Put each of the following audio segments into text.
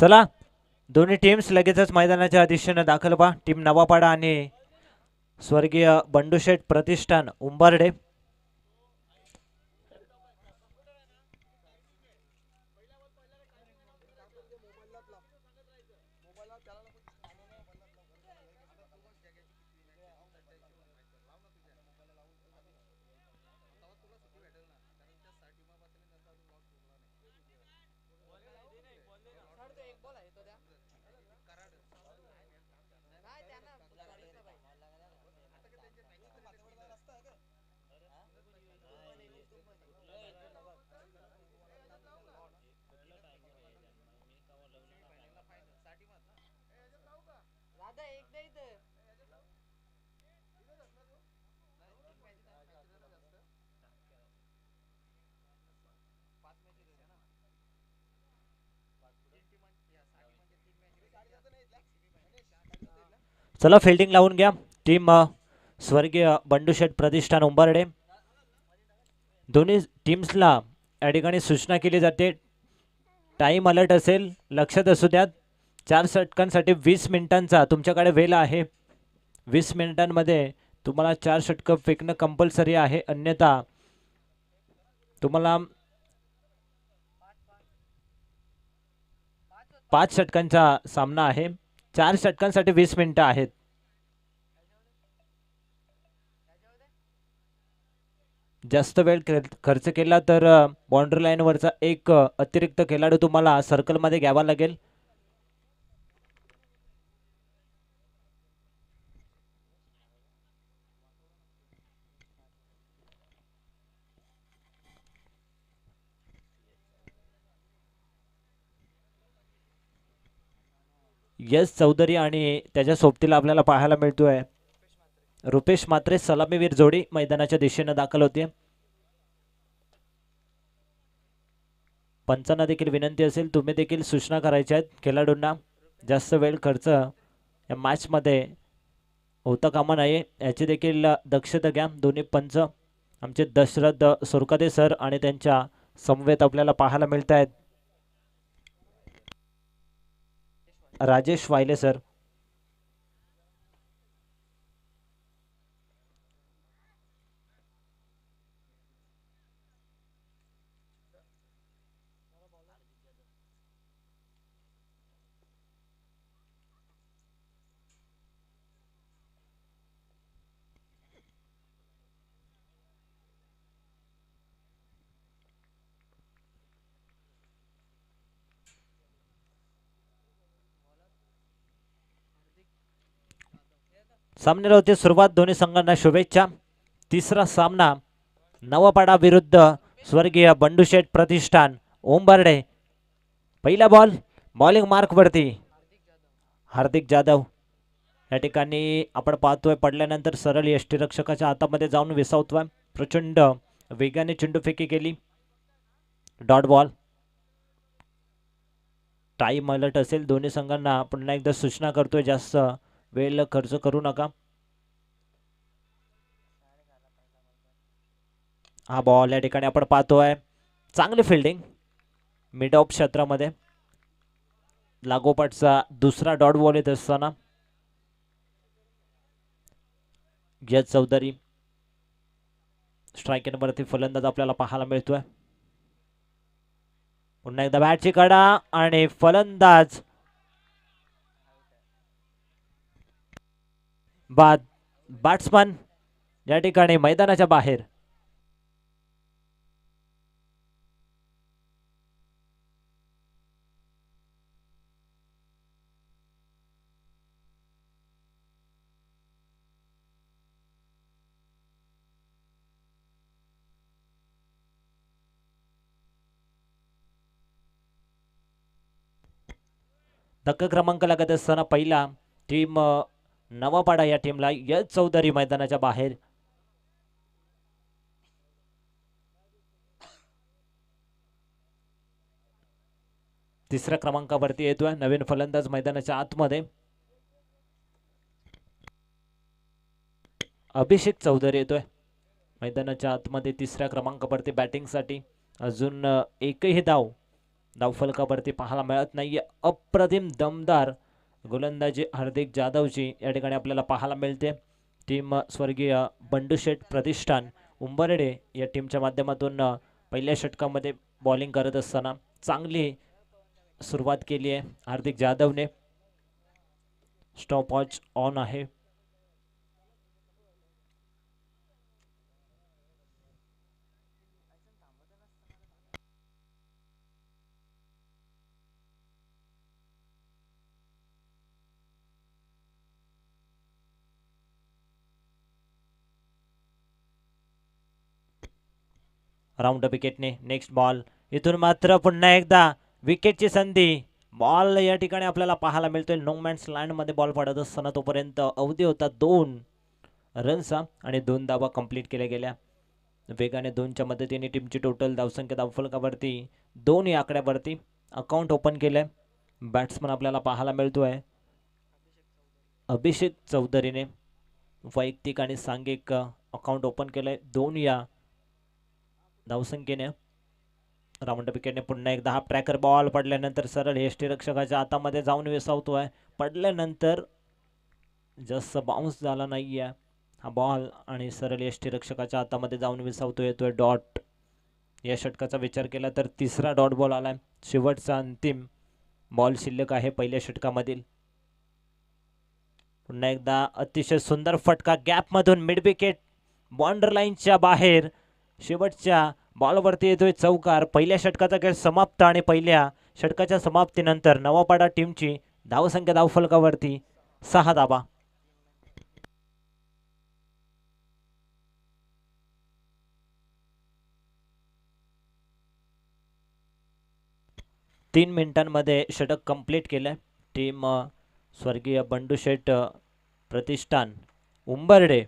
चला दोन्ही टीम्स लगेचच मैदानाच्या दिशेने दाखल व्हा. टीम नवापाडा आणि स्वर्गीय बंडूशेठ प्रतिष्ठान उंबर्डे. चला फिल्डिंग लावून घ्या. टीम स्वर्गीय बंडूशेठ प्रतिष्ठान उंबर्डे. दोन्ही टीम्सला या ठिकाणी सूचना केली जाते. टाइम अलर्ट असेल, लक्षात असू द्या. 4 षटकांसाठी 20 मिनिटांचा तुमच्याकडे वेळ आहे. 20 मिनिटांमध्ये तुम्हाला 4 षटकं फेकणं कंपल्सरी आहे, अन्यथा तुम्हाला 5 षटकांचा सामना आहे. 4 षटकांसाठी 20 मिनिटं आहेत. जास्त वेळ खर्च केला तर बाउंड्री लाईनवरचा एक अतिरिक्त खेळाडू तुम्हाला सर्कलमध्ये घ्यावा लागेल. यश चौधरी आणि त्याच्या सोबतीला आपल्याला पाहायला मिळतोय रुपेश मात्रे. सलामीवीर जोडी मैदानाच्या दिशेने दाखल होते. पंचांना देखील विनंती असेल, तुम्ही देखील सूचना करायच्या आहेत खेळाडूंना. जास्त वेळ खर्च या मॅचमध्ये होता कामा नये याची देखील दक्षता घ्या. दोन्ही पंच आमचे दशरथ सुरकादे सर आणि त्यांच्या समवेत आपल्याला पाहायला मिळत आहेत राजेश वायले सर. सामन्याला होती सुरुवात. दोन्ही संघांना शुभेच्छा. तिसरा सामना नवापाडा विरुद्ध स्वर्गीय बंडूशेठ प्रतिष्ठान उंबर्डे. पहिला बॉल बॉलिंग मार्क वरती हार्दिक जाधव. या ठिकाणी आपण पाहतोय पडल्यानंतर सरळ यष्टीरक्षकाच्या हातामध्ये जाऊन विसावतोय. प्रचंड वेगाने चेंडूफेकी केली. Dot ball. टाइम अलर्ट असेल. दोन्ही संघांना पुन्हा एकदा सूचना करतोय, जास्त वेळ खर्च करू नका. हा बॉल या ठिकाणी आपण पाहतोय चांगली फिल्डिंग मिड ऑफ क्षेत्रामध्ये. लागोपाठचा दुसरा डॉट बॉल येत असताना यश चौधरी स्ट्राईक वरती फलंदाज आपल्याला पाहायला मिळतोय. पुन्हा एकदा बॅटची कडा आणि फलंदाज बाद. बॅट्समन या ठिकाणी मैदानाच्या बाहेर. धक्का क्रमांक लागत असताना पहिला टीम नवापाडा या टीमला यश चौधरी मैदानाच्या बाहेर. तिसऱ्या क्रमांकावरती येतोय नवीन फलंदाज मैदानाच्या आतमध्ये अभिषेक चौधरी येतोय मैदानाच्या आतमध्ये तिसऱ्या क्रमांकावरती बॅटिंगसाठी. अजून एकही धाव धावफलकावरती पाहायला मिळत नाहीये. अप्रतिम दमदार गोलंदाजी हार्दिक जाधवची या ठिकाणी आपल्याला पाहायला मिळते. टीम स्वर्गीय बंडूशेठ प्रतिष्ठान उंबरडे या टीमच्या माध्यमातून पहिल्या षटकामध्ये बॉलिंग करत असताना चांगली सुरुवात केली आहे हार्दिक जाधवने. स्टॉप वॉच ऑन आहे. राऊंड विकेटने नेक्स्ट बॉल. इथून मात्र पुन्हा एकदा विकेटची संधी. बॉल या ठिकाणी आपल्याला पाहायला मिळतोय नो मॅन्स लँड मध्ये बॉल पडत असताना तोपर्यंत अवधी होता 2 रनचा आणि 2 धावा कंप्लीट केल्या गेल्या. वेगाने 2च्या मदतीने टीमची टोटल धावसंख्या धावफलकावरती 2 या आकड्यावरती अकाउंट ओपन केलंय. बॅट्समन आपल्याला पाहायला मिळतोय अभिषेक चौधरीने वैयक्तिक आणि सांघिक अकाउंट ओपन केलंय 2 या धावसंख्येने. राऊंड विकेटने पुन्हा एकदा हा ट्रॅकर बॉल पडल्यानंतर सरळ यष्टीरक्षकाच्या हातामध्ये जाऊन विसावतोय. पडल्यानंतर जास्त बाउन्स झाला नाहीये हा बॉल आणि सरळ यष्टीरक्षकाच्या हातामध्ये जाऊन विसावतो. येतोय डॉट. या षटकाचा विचार केला तर तिसरा डॉट बॉल आलाय. शेवटचा अंतिम बॉल शिल्लक आहे पहिल्या षटकामधील. पुन्हा एकदा अतिशय सुंदर फटका गॅप मधून मिड विकेट बॉर्डर लाईनच्या बाहेर. शेवटच्या बॉलवरती येतोय चौकार. पहिल्या षटकाचा खेळ समाप्त आणि पहिल्या षटकाच्या समाप्तीनंतर नवापाडा टीमची धावसंख्या धावफलकावरती 6 धावा. तीन मिनिटांमध्ये षटक कंप्लीट केलंय टीम स्वर्गीय बंडूशेठ प्रतिष्ठान उंबरडे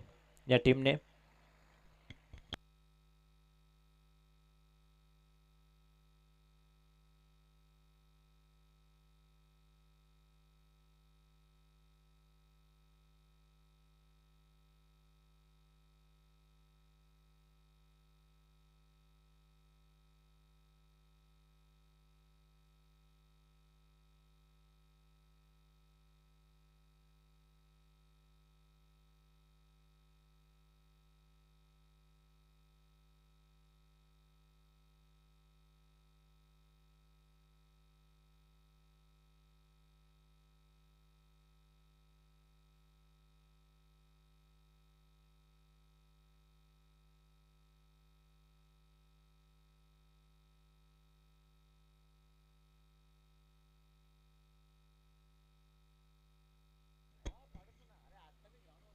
या टीमने.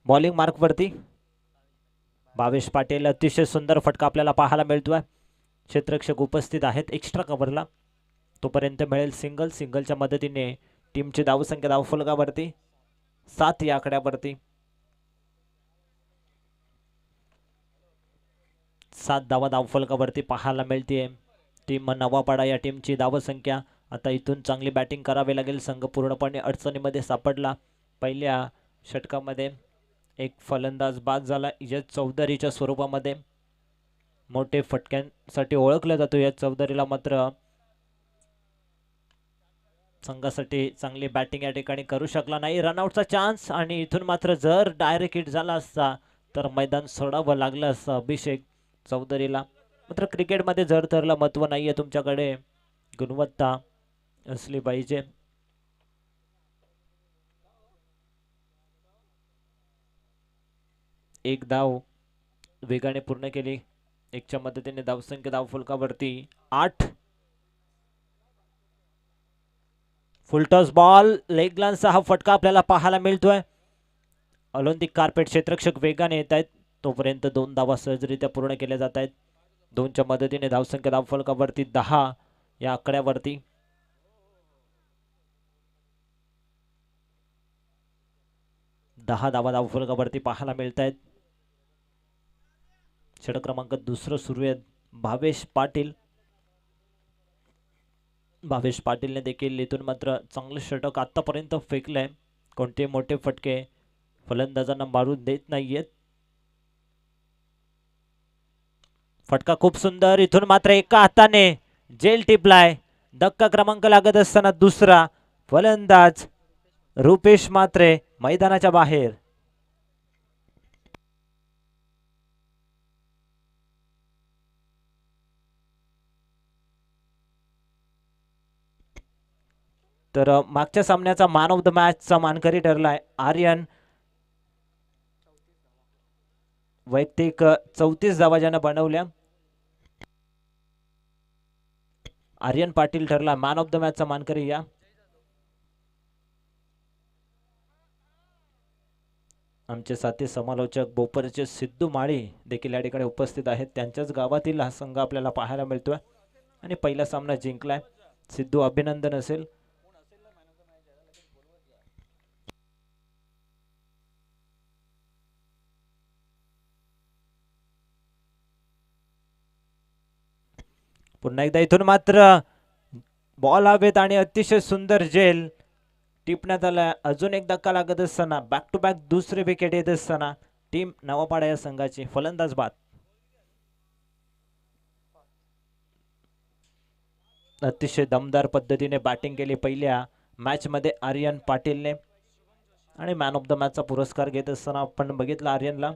बॉलिंग मार्क वरती भावेश पाटील. अतिशय सुंदर फटका आपल्याला पाहायला मिळतोय. क्षेत्ररक्षक उपस्थित आहेत एक्स्ट्रा कव्हरला. तोपर्यंत मिळेल सिंगल. सिंगलच्या मदतीने टीमची धावसंख्या धावफलकावरती 7 या आकड्यावरती 7 धावा धावफलकावरती पाहायला मिळते. टीम नवापाडा या टीमची धावसंख्या. आता इथून चांगली बॅटिंग करावी लागेल. संघ पूर्णपणे अडचणीमध्ये सापडला. पहिल्या षटकामध्ये एक फलंदाज बाद झाला यश चौधरीच्या स्वरूपामध्ये. मोठे फटक्यांसाठी ओळखला जातो यश चौधरीला. मात्र संघासाठी चांगली बॅटिंग या ठिकाणी करू शकला नाही. रनआउटचा चान्स आणि इथून मात्र जर डायरेक्ट हिट झाला असता तर मैदान सोडावं लागलं असतं अभिषेक चौधरीला. मात्र क्रिकेटमध्ये जर तरला महत्व नाहीये. तुमच्याकडे गुणवत्ता असली पाहिजे. एक धाव वेगाने पूर्ण केली. एकच्या मदतीने धावसंख्या धावफलकावरती 8. फुलटॉस बॉल लेग लांचा हा फटका आपल्याला पाहायला मिळतोय. ऑलिम्पिक कार्पेट क्षेत्ररक्षक वेगाने येत आहेत. तोपर्यंत 2 धावा सहजरित्या पूर्ण केल्या जात आहेत. 2च्या मदतीने धावसंख्या धावफलकावरती 10 या आकड्यावरती. दहा धावा धावफलकावरती पाहायला मिळत आहेत. षटक क्रमांक 2 सुरू आहे. भावेश पाटील. भावेश पाटीलने देखील इथून मात्र चांगलं षटक आतापर्यंत फेकलंय. कोणते मोठे फटके फलंदाजांना मारू देत नाहीयेत. फटका खूप सुंदर. इथून मात्र एका हाताने जेल टिपलाय धक्का क्रमांक लागत असताना दुसरा फलंदाज रुपेश मात्रे मैदानाच्या बाहेर. तर मागच्या सामन्याचा मॅन ऑफ द मॅचचा मानकरी ठरलाय आर्यन. वैयक्तिक 34 धावा ज्यानं बनवल्या. आर्यन पाटील ठरला मॅन ऑफ द मॅचचा मानकरी. या आमचे साथी समालोचक बोपरचे सिद्धू माळी देखील या ठिकाणी उपस्थित आहेत. त्यांच्याच गावातील हा संघ आपल्याला पाहायला मिळतोय आणि पहिला सामना जिंकलाय. सिद्धू अभिनंदन असेल. पुन्हा एकदा इथून मात्र बॉल हवेत आणि अतिशय सुंदर जेल टिपण्यात आला. अजून एक धक्का लागत असताना बॅक टू बॅक दुसरी विकेट येत असताना टीम नवापाडा या संघाची फलंदाज बाद. अतिशय दमदार पद्धतीने बॅटिंग केली पहिल्या मॅच मध्ये आर्यन पाटीलने आणि मॅन ऑफ द मॅचचा पुरस्कार घेत असताना आपण बघितलं आर्यनला.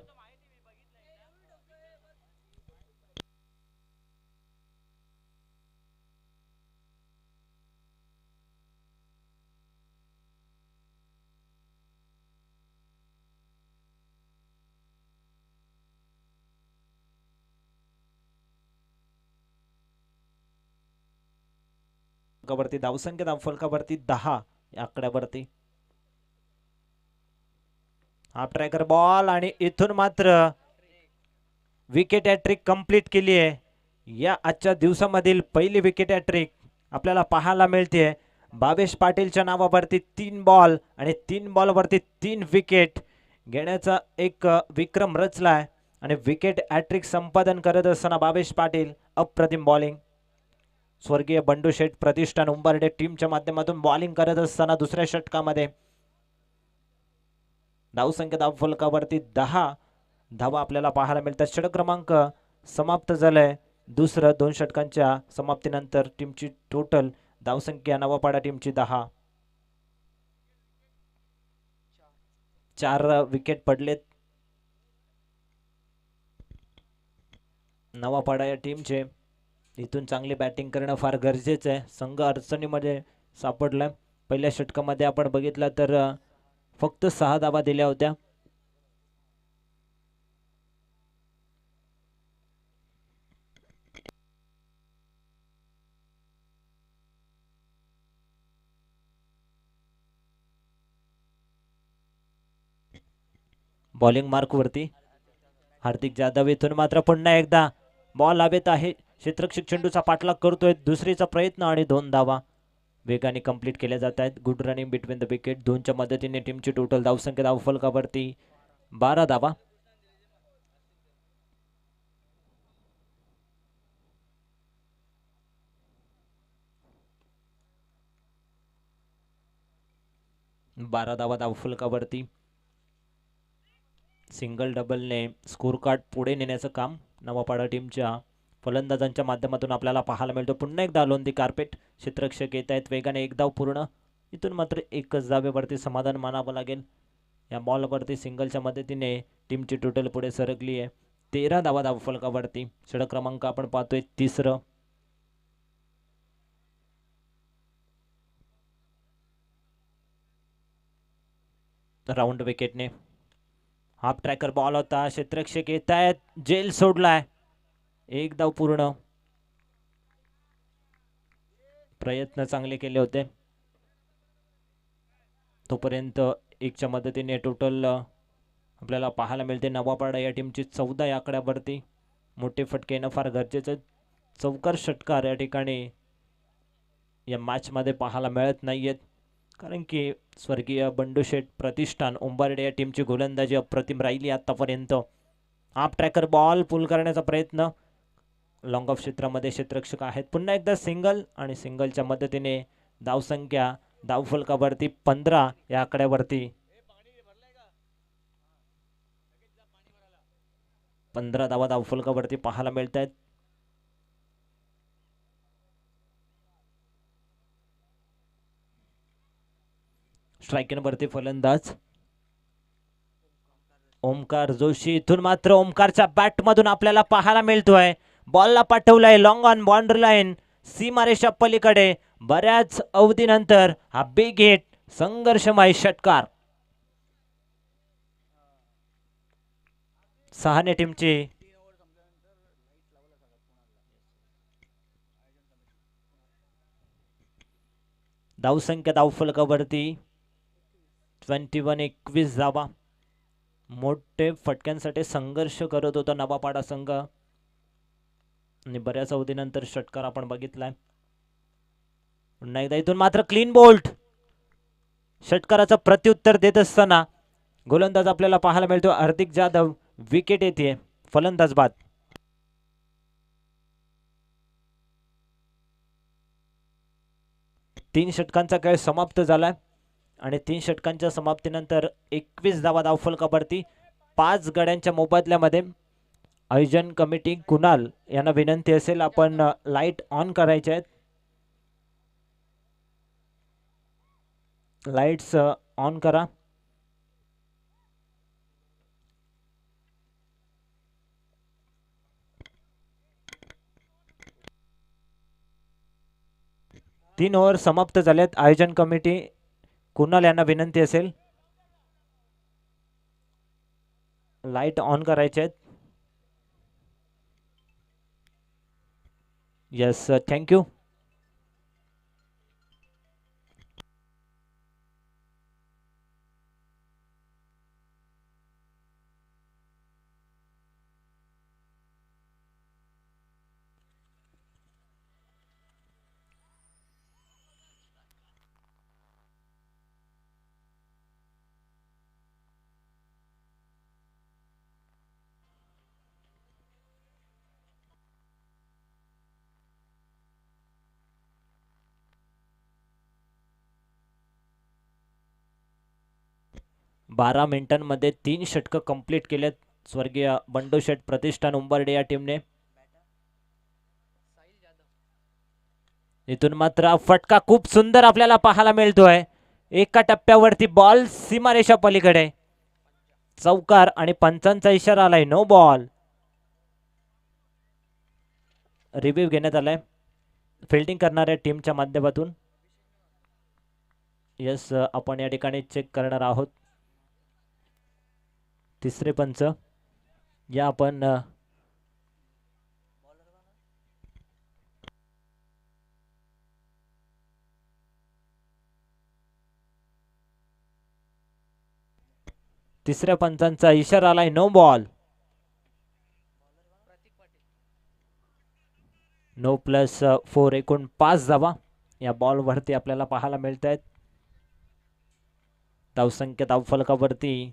वरती धावसंख्या धावफलकावरती 10 या आकड्यावरती. हा ट्रॅकर बॉल आणि इथून मात्र विकेट हॅट्रिक कंप्लीट केली आहे. या आजच्या दिवसामधील पहिली विकेट हॅट्रिक आपल्याला पाहायला मिळते. भावेश पाटीलच्या नावावरती 3 बॉल आणि 3 बॉलवरती 3 विकेट घेण्याचा एक विक्रम रचलाय आणि विकेट हॅट्रिक संपादन करत असताना भावेश पाटील अप्रतिम बॉलिंग. स्वर्गीय बंडू शेठ प्रतिष्ठान उंबर्डे टीमच्या माध्यमातून बॉलिंग करत असताना दुसऱ्या षटकामध्ये धावसंख्या धावफलकावरती 10 धावा आपल्याला पाहायला मिळतात. षटक क्रमांक समाप्त झालाय. दुसरं 2 षटकांच्या समाप्तीनंतर टीमची टोटल धावसंख्या नवापाडा टीमची 10. 4 विकेट पडलेत नवापाडा या टीमचे. इथून चांगली बॅटिंग करणं फार गरजेचं आहे. संघ अडचणीमध्ये सापडलाय. पहिल्या षटकामध्ये आपण बघितलं तर फक्त 6 धावा दिल्या होत्या. बॉलिंग मार्क वरती हार्दिक जाधव. इथून मात्र पुन्हा एकदा बॉल हवेत आहे. क्षेत्ररक्षक चेंडूचा पाठलाग करतोय. दुसरीचा प्रयत्न आणि 2 धावा वेगाने कंप्लीट केल्या जात आहेत. Good running between the wicket. 2च्या मदतीने टीमची टोटल धावसंख्या धावफलकावरती 12 धावा. धावफलकावरती सिंगल डबलने स्कोर कार्ड पुढे नेण्याचं काम नवापाडा टीमच्या फलंदाजांच्या माध्यमातून आपल्याला पाहायला मिळतो. पुन्हा एकदा लोन दी कार्पेट क्षेत्ररक्षक येत आहेत. वेगाने 1 धाव पूर्ण. इथून मात्र 1च धावेवरती समाधान मानावं लागेल. या बॉलवरती सिंगलच्या मदतीने टीमची टोटल पुढे सरकली आहे. 13 धावा धावफलकावरती. षटक क्रमांक आपण पाहतोय 3रं. राऊंड विकेटने हाफ ट्रॅकर बॉल होता. क्षेत्ररक्षक येत आहेत. जेल सोडलाय. 1 धाव पूर्ण. प्रयत्न चांगले केले होते. तोपर्यंत 1च्या मदतीने टोटल आपल्याला पाहायला मिळते नवापाडा या टीमची 14 या आकड्यावरती. मोठे फटके येणं फार गरजेचं. चौकार षटकार या ठिकाणी या मॅच मध्ये पाहायला मिळत नाहीयेत. कारण की स्वर्गीय बंडू शेठ प्रतिष्ठान उंबर्डे या टीमची गोलंदाजी अप्रतिम राहिली आतापर्यंत. हाफ ट्रॅकर बॉल पुल करण्याचा प्रयत्न. लॉंग ऑफ क्षेत्रामध्ये क्षेत्ररक्षक आहेत. पुन्हा एकदा सिंगल आणि सिंगलच्या मदतीने धावसंख्या धावफलकावरती 15 या आकड्यावरती 15 धावा धावफलकावरती पाहायला मिळत आहेत. स्ट्रायकिंगवरती फलंदाज ओमकार जोशी. इथून मात्र ओमकारच्या बॅट मधून आपल्याला पाहायला मिळतोय बॉलला पाठवलाय लॉंग ऑन बाउंड्री लाईन सीमारेषा पलीकडे. बऱ्याच अवधीनंतर हा बिग हिट संघर्षमय षटकार. सहाने टीमची धावसंख्या धावफलकावरती 21 धावा. मोठे फटक्यांसाठी संघर्ष करत होता नवापाडा संघ आणि बऱ्याच अवधीनंतर षटकार आपण बघितलाय. पुन्हा एकदा इथून मात्र क्लीन बोल्ट. षटकाराचं प्रत्युत्तर देत असताना गोलंदाज आपल्याला पाहायला मिळतो हार्दिक जाधव. विकेट येते फलंदाज बाद. तीन षटकांचा खेळ समाप्त झालाय आणि 3 षटकांच्या समाप्तीनंतर 21 धावा धावफलकावरती. 5 गड्यांच्या मोबदल्यामध्ये आयोजन कमिटी कुणाल यांना विनंती असेल आपण लाईट ऑन करायचे आहेत. लाईट्स ऑन करा. तीन ओव्हर समाप्त झालेत. आयोजन कमिटी कुणाल यांना विनंती असेल लाईट ऑन करायचे आहेत. Yes thank you. बारा मिनिटांमध्ये 3 षटक कंप्लीट केलेत स्वर्गीय बंडू शेठ प्रतिष्ठान उंबर्डे या टीमने. इथून मात्र फटका खूप सुंदर आपल्याला पाहायला मिळतोय. एका टप्प्यावरती बॉल सीमारेषा पलीकडे चौकार आणि पंचांचा इशारा आलाय नो बॉल. रिव्ह्यू घेण्यात आलाय फिल्डिंग करणाऱ्या टीमच्या माध्यमातून. यस आपण या ठिकाणी चेक करणार आहोत. तिसरे पंच या आपण तिसऱ्या पंचांचा इशारा आलाय नो बॉल. नो प्लस 4 एकूण 5 धावा या बॉल वरती आपल्याला पाहायला मिळत आहेत. धावसंख्या धावफलकावरती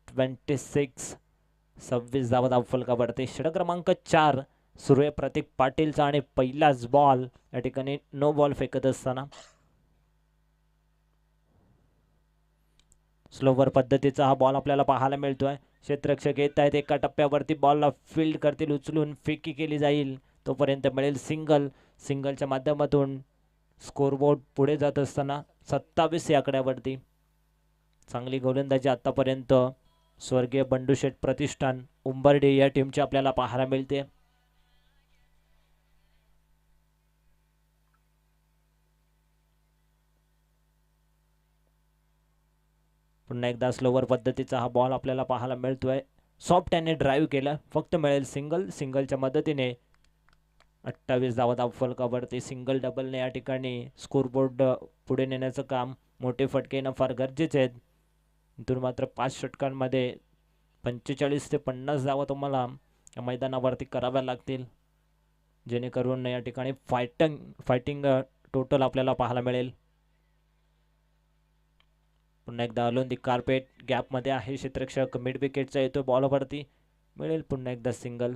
26 धावा धावफलकावरती. षटक क्रमांक 4 सुरू आहे प्रतीक पाटीलचा आणि पहिलाच बॉल या ठिकाणी नो बॉल फेकत असताना स्लोवर पद्धतीचा हा बॉल आपल्याला पाहायला मिळतोय. क्षेत्ररक्षक येत आहेत एका टप्प्यावरती बॉलला फील्ड करतील उचलून फेकी केली जाईल तोपर्यंत मिळेल सिंगल. सिंगलच्या माध्यमातून स्कोरबोर्ड पुढे जात असताना 27 या आकड्यावरती. चांगली गोलंदाजी आतापर्यंत स्वर्गीय बंडू शेठ प्रतिष्ठान उंबर्डे या टीमची आपल्याला पाहायला मिळते. पुन्हा एकदा स्लोवर पद्धतीचा हा बॉल आपल्याला पाहायला मिळतोय. सॉफ्ट याने ड्राईव्ह केला फक्त मिळेल सिंगल. सिंगलच्या मदतीने 28 धावा धावफलकावरती. सिंगल डबलने या ठिकाणी स्कोरबोर्ड पुढे नेण्याचं काम मोठे फटके येणं फार गरजेचे आहेत. इथून मात्र 5 षटकांमध्ये 45 ते 50 धावा तुम्हाला या मैदानावरती कराव्या लागतील जेणेकरून या ठिकाणी फायटिंग टोटल आपल्याला पाहायला मिळेल. पुन्हा एकदा अलोन दी कार्पेट गॅपमध्ये आहे क्षेत्ररक्षक. मिड विकेटचा येतो बॉलवरती मिळेल पुन्हा एकदा सिंगल.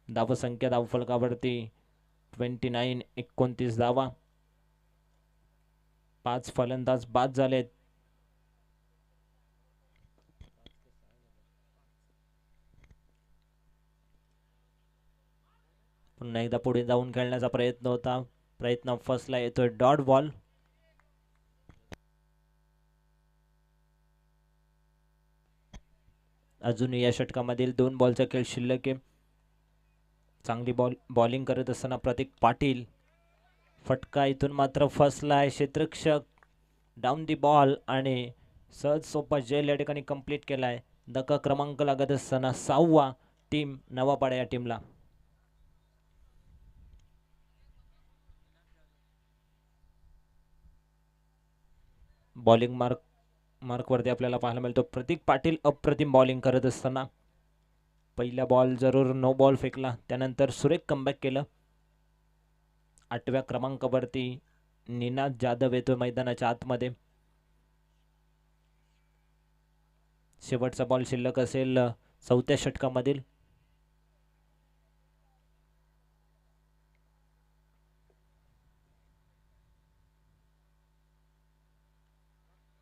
धावसंख्या धावफलकावरती 29 धावा. 5 फलंदाज बाद झालेत. पुन्हा एकदा पुढे जाऊन खेळण्याचा प्रयत्न होता. प्रयत्न फसला. येतोय डॉट बॉल. अजून या षटकामधील 2 बॉलचा खेळ शिल्लक आहे. चांगली बॉलिंग करत असताना प्रतीक पाटील. फटका इथून मात्र फसलाय. क्षेत्ररक्षक डाऊन दी बॉल आणि सहज सोपा जेल या ठिकाणी कंप्लीट केलाय. धक्का क्रमांक लागत असताना 6वा टीम नवापाडा या टीमला. बॉलिंग मार्कवरती आपल्याला पाहायला मिळतो प्रतीक पाटील अप्रतिम बॉलिंग करत असताना. पहिला बॉल जरूर नो बॉल फेकला, त्यानंतर सुरेख कमबॅक केलं. 8व्या क्रमांकावरती निनाद जाधव येतोय मैदानाच्या आतमध्ये. शेवटचा बॉल शिल्लक असेल 4थ्या षटकामधील.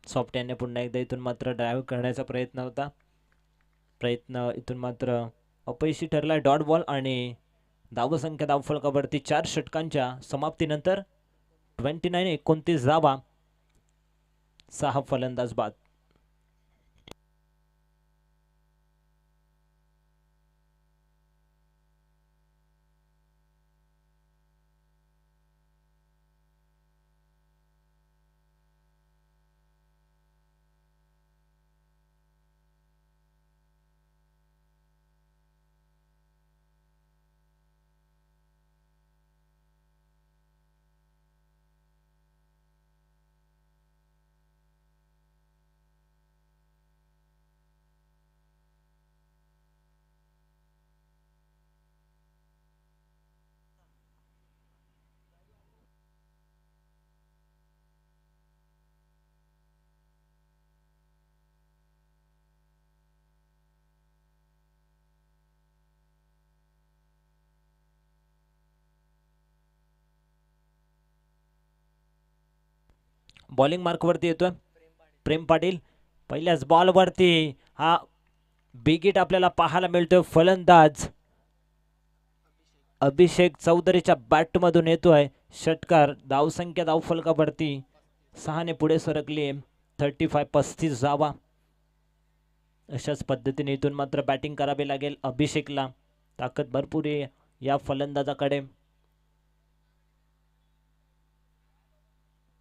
सॉफ्ट याने पुन्हा एकदा इथून मात्र ड्राईव्ह करण्याचा प्रयत्न होता. प्रयत्न इथून मात्र अपयशी ठरला. डॉट बॉल आणि धावसंख्या धावफलकावरती 4 षटकांच्या समाप्तीनंतर 29-29 धावा. 6 फलंदाज बाद. बॉलिंग मार्कवरती येतोय प्रेम पाटील. पहिल्याच बॉलवरती हा बिग हिट आपल्याला पाहायला मिळतोय. फलंदाज अभिषेक चौधरीच्या बॅटमधून येतोय. षटकार. धावसंख्या धावफलकावरती 6 ने पुढे सरकली. 35 धावा. अशाच पद्धतीने इथून मात्र बॅटिंग करावी लागेल अभिषेकला. ताकद भरपूर आहे या फलंदाजाकडे.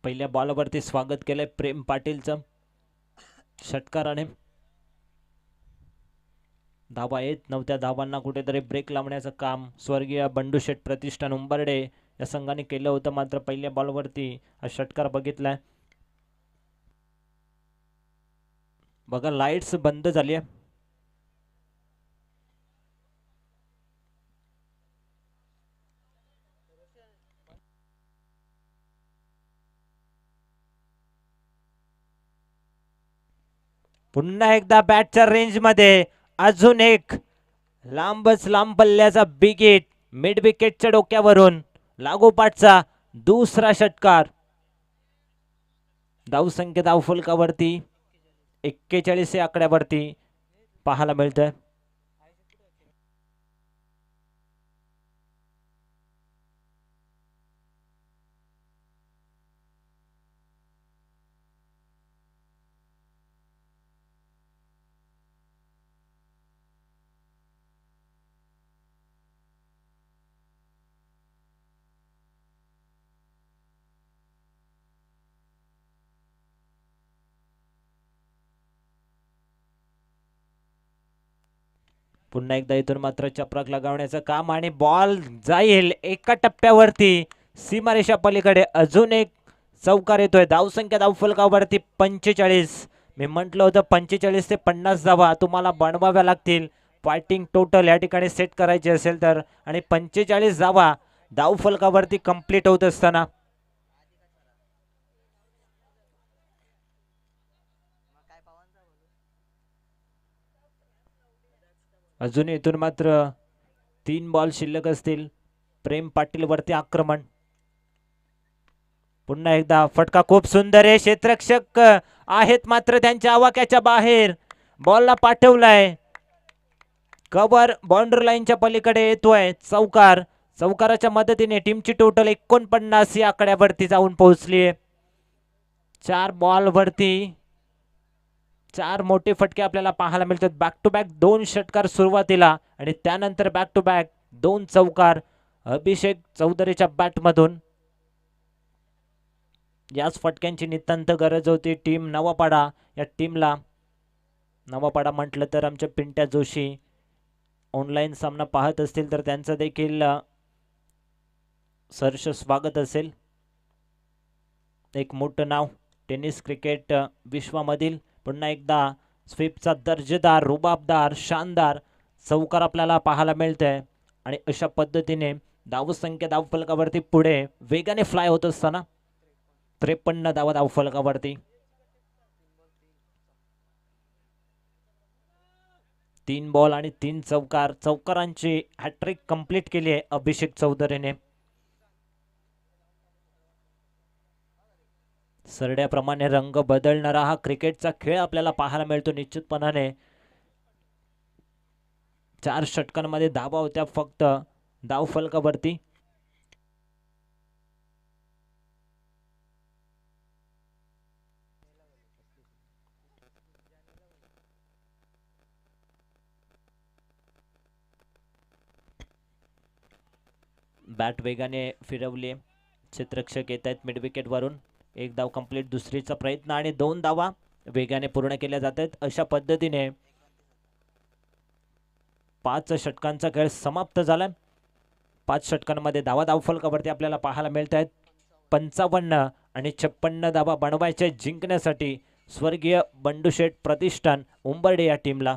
पहिल्या बॉलवरती स्वागत केलंय प्रेम पाटीलचं षटकाराने. धावा येत नव्हत्या. धावांना कुठेतरी ब्रेक लावण्याचं काम स्वर्गीय बंडूशेठ प्रतिष्ठान उंबर्डे या संघाने केलं होतं. मात्र पहिल्या बॉलवरती हा षटकार बघितलाय. बघा लाईट्स बंद झाली आहे. पुन्हा एकदा बॅटच्या रेंज मध्ये अजून एक लांबच लांब पल्ल्याचा बिग हिट. मिड विकेटच्या डोक्यावरून लागोपाठचा दुसरा षटकार. धावसंख्या धावफलकावरती 41 या आकड्यावरती पाहायला मिळतंय. पुन्हा एकदा इथून मात्र चपराक लगावण्याचं काम आणि बॉल जाईल एका टप्प्यावरती सीमारेषा पलीकडे. अजून एक चौकार येतोय. धावसंख्या धावफलकावरती 45. मी म्हटलं होतं 45 ते 50 धावा तुम्हाला बनवाव्या लागतील फायटिंग टोटल या ठिकाणी सेट करायची असेल तर. आणि 45 धावा धावफलकावरती कंप्लीट होत असताना अजून इथून मात्र 3 बॉल शिल्लक असतील. प्रेम पाटील वरती आक्रमण. पुन्हा एकदा फटका खूप सुंदर आहे. क्षेत्ररक्षक आहेत मात्र त्यांच्या आवाक्याच्या बाहेर. बॉलला पाठवलाय. कव्हर बाउंड्री लाईनच्या पलीकडे येतोय. चौकार. चौकाराच्या मदतीने टीमची टोटल 49 या आकड्यावरती जाऊन पोहोचली आहे. 4 बॉल वरती 4 मोठे फटके आपल्याला पाहायला मिळतात. बॅक टू बॅक 2 षटकार सुरुवातीला आणि त्यानंतर बॅक टू बॅक 2 चौकार अभिषेक चौधरीच्या बॅटमधून. याच फटक्यांची नितांत गरज होती टीम नवापाडा या टीमला. नवापाडा म्हटलं तर आमच्या पिंट्या जोशी ऑनलाईन सामना पाहत असतील तर त्यांचं देखील सहर्ष स्वागत असेल. एक मोठं नाव टेनिस क्रिकेट विश्वामधील. पुन्हा एकदा स्वीपचा दर्जेदार रुबाबदार शानदार चौकार आपल्याला पाहायला मिळतंय आणि अशा पद्धतीने धावसंख्या धावफलकावरती पुढे वेगाने फ्लाय होत असताना 53 धावा धावफलकावरती. 3 बॉल आणि 3 चौकार. चौकारांची हॅट्रिक कंप्लीट केली आहे अभिषेक चौधरीने. सरड्याप्रमाणे रंग बदलणारा हा क्रिकेटचा खेळ आपल्याला पाहायला मिळतो निश्चितपणाने. 4 षटकांमध्ये धावा होत्या फक्त धावफलकावरती. बॅट वेगाने फिरवली. क्षेत्ररक्षक येत आहेत मिड विकेट वरून. एक धाव कंप्लीट. दुसरीचा प्रयत्न आणि 2 धावा वेगाने पूर्ण केल्या जात आहेत. अशा पद्धतीने 5 षटकांचा खेळ समाप्त झालाय. 5 षटकांमध्ये धावा धावफलकावरती आपल्याला पाहायला मिळत आहेत 55 आणि 56 धावा बनवायचे जिंकण्यासाठी स्वर्गीय बंडूशेठ प्रतिष्ठान उंबर्डे या टीमला.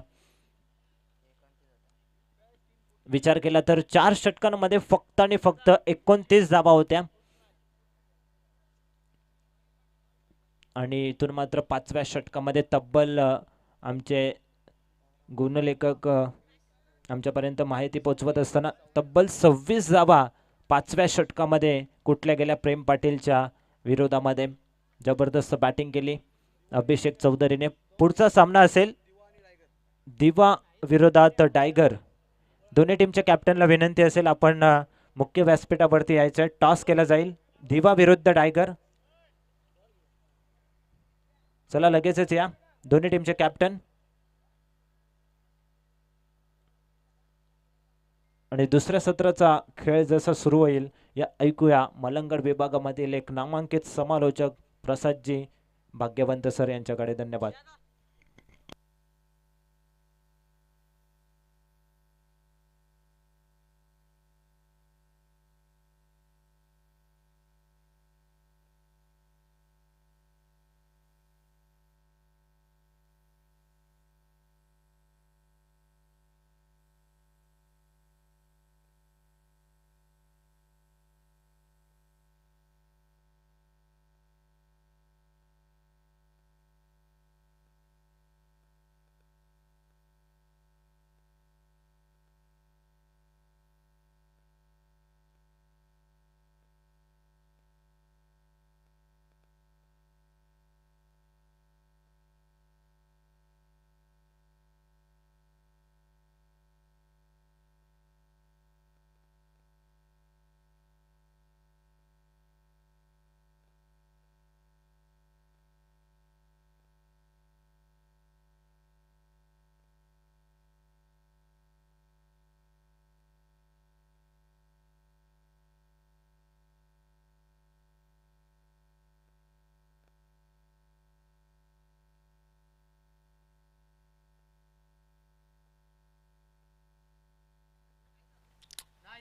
विचार केला तर 4 षटकांमध्ये फक्त आणि फक्त 29 धावा होत्या आणि इथून मात्र 5व्या षटकामध्ये तब्बल आमचे गुणलेखक आमच्यापर्यंत माहिती पोहोचवत असताना तब्बल 26 धावा 5व्या षटकामध्ये कुठल्या गेल्या प्रेम पाटीलच्या विरोधामध्ये. जबरदस्त बॅटिंग केली अभिषेक चौधरीने. पुढचा सामना असेल दिवा विरोधात टायगर. दोन्ही टीमच्या कॅप्टनला विनंती असेल आपण मुख्य व्यासपीठावरती यायचं. टॉस केला जाईल. दिवा विरुद्ध टायगर. चला लगेचच या दोन्ही टीमचे कॅप्टन. आणि दुसऱ्या सत्राचा खेळ जसा सुरू होईल या ऐकूया मलंगड विभागामधील एक नामांकित समालोचक प्रसादजी भाग्यवंत सर यांच्याकडे. धन्यवाद.